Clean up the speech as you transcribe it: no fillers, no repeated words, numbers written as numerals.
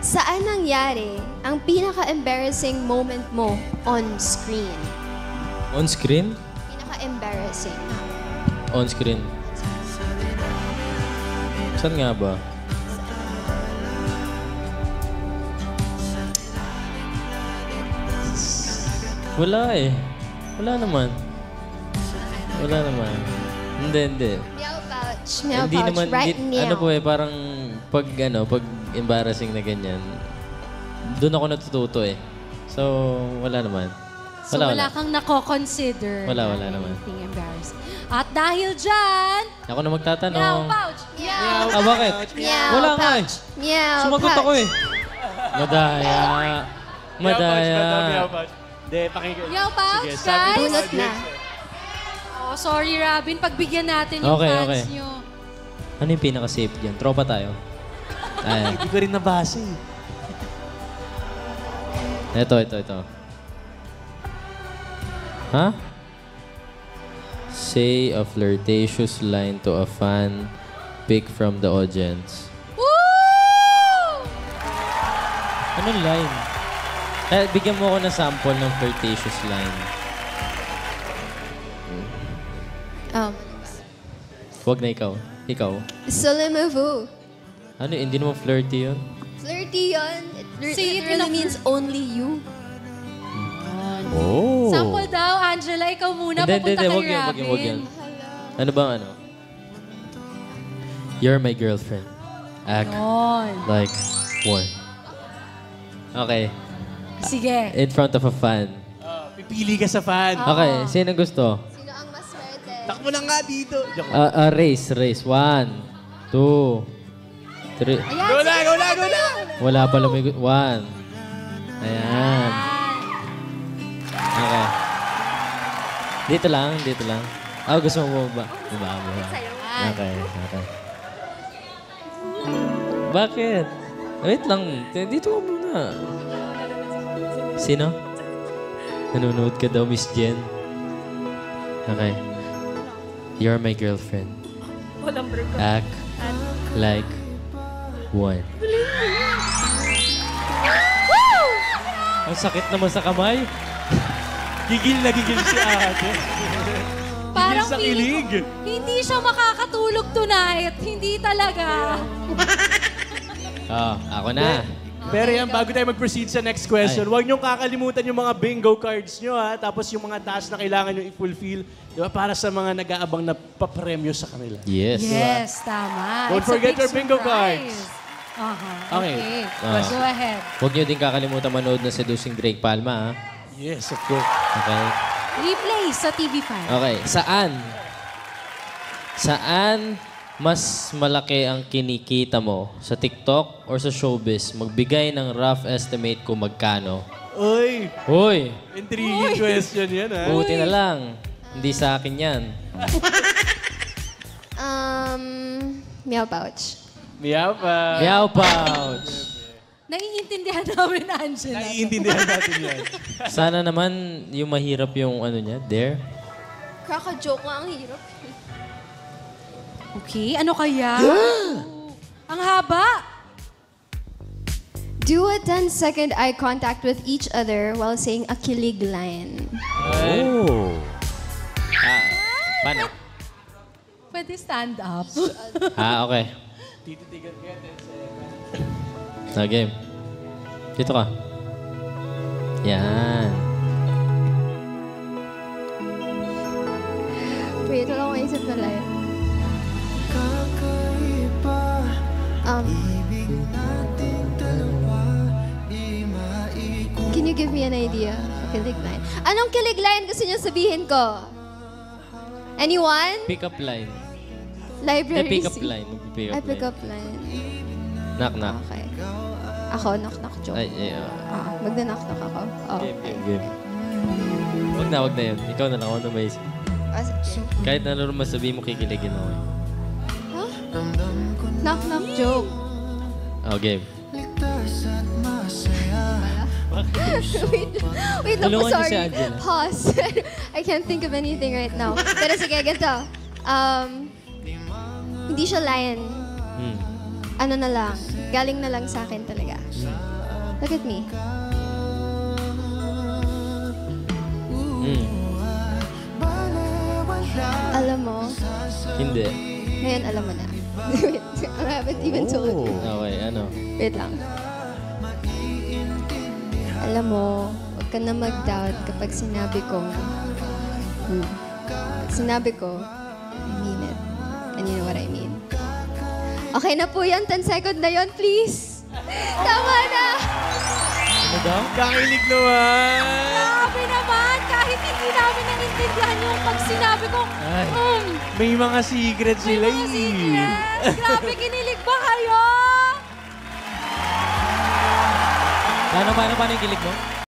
Saan nangyari ang pinaka-embarrassing moment mo on screen? On screen? Pinaka-embarrassing. On screen. Saan nga ba? Wala eh. Wala naman. Wala naman. Hindi. Meow pouch. Meow Hindi pouch. naman, Right now. ano po eh, parang pag embarrassing na ganyan, doon ako natututo eh. So, wala naman. So wala kang nako-consider Wala na naman. anything embarrassing. At dahil dyan, Ako na magtatanong. meow pouch! Meow! Ah, bakit? Meow Wala nga eh. pouch. Meow Sumagot pouch. ako eh. Madaya. Madaya. Hindi, pakinggan. Meow pouch, Sige, sabi guys! ko Bunot na. Oh, sorry, Robin. Pagbigyan natin yung Okay, fans okay. nyo. Ano yung pinaka-safe dyan? Tropa tayo. Ayan. Hindi ko rin nabasa eh. Ito. Ha? Say a flirtatious line to a fan, pick from the audience. Woo! Anong line? Bigyan mo ako ng sample ng flirtatious line. Huwag na ikaw. Ikaw. Sulimavu. Ano, hindi naman flirty yun? Flirty yun. It Say it in really a means only you. Oh. Sample daw, Angela. Ikaw muna. Papunta kay Robin. Huwag yan. Ano ba ano? You're my girlfriend. Act Yun. like one. Okay. Sige. In front of a fan. Pipili ka sa fan. Okay, sino gusto? Sino ang mas swerte? Takbo na nga dito. Race. 1, 2, 3. Go na! Wala pa lumigot. 1. Ayan. Okay. Dito lang. Gusto mo ba? Okay. Bakit? Wait lang. Dito ka muna. Sino? Nanonood ka daw, Miss Jen. Okay. You're my girlfriend. Act like one. Ang sakit naman sa kamay. Gigil na gigil si ate. Parang sa feeling kilig. ko, hindi siya makakatulog tonight. Hindi talaga. Ako na. Pero yan, bago tayo mag-proceed sa next question, huwag niyong kakalimutan yung mga bingo cards niyo, ha? Tapos yung mga task na kailangan nyo i-fulfill, di ba? Para sa mga nag-aabang na papremyo sa kanila. Yes. Yes, tama. Don't It's a forget big your bingo surprise. cards. Okay. Ah. Go ahead. Huwag niyo din kakalimutan manood na Seducing Drake Palma, ha? Yes, of course. Okay? Replay sa TV5. Okay. Saan mas malaki ang kinikita mo? Sa TikTok or sa showbiz? Magbigay ng rough estimate kung magkano. Uy, Hoy! intriguing question yan, ha? Buti na lang. Hindi sa akin yan. Meow pouch. Meow pa. Meow pouch! Naiintindihan namin, Angela. Naiintindihan natin yan. Sana naman yung mahirap yung ano niya, there. Kaka-joke nga ang hirap. Okay, ano kaya? Ang haba. Do a 10-second eye contact with each other while saying a kilig line. Oh! Paano? Pwede stand up. Okay. Tititigan ka, Game. Dito ka. Yan. Wait, wala akong maisip na line. Can you give me an idea? Kilig line. Anong kilig line gusto niyo sabihin ko? Anyone? Pick up line. Library. Pick up line. Pick Ay, up pick line. up line. Knock, knock. Okay. Ako, knock-knock joke. Ay, Magna-knock-knock ako. Oh, game. Wag na yun. Ikaw na lang. Ako na maisip. Kahit na ano masabihin mo, kikiligin ako. Huh? Knock-knock joke. Game. wait, ako, Tulungan niyo si sorry. Angela. Pause. I can't think of anything right now. Pero sige, ganito. Hindi siya lion. ano na lang, galing na lang sa akin talaga. Look at me. Alam mo, Hindi. ngayon alam mo na. Wait, I haven't even told you. Okay, ano? Wait lang. Alam mo, huwag ka na mag-doubt kapag sinabi ko, I mean it. And you know what I mean. Okay na po yan. 10 seconds na yon, please. Tama na. Ano daw? Kakilig naman! Grabe naman! Kahit hindi namin naintindihan yung pag sinabi ko, Ay. May mga secret may sila mga secrets! Grabe, kinilig ba kayo? Paano yung kilig mo?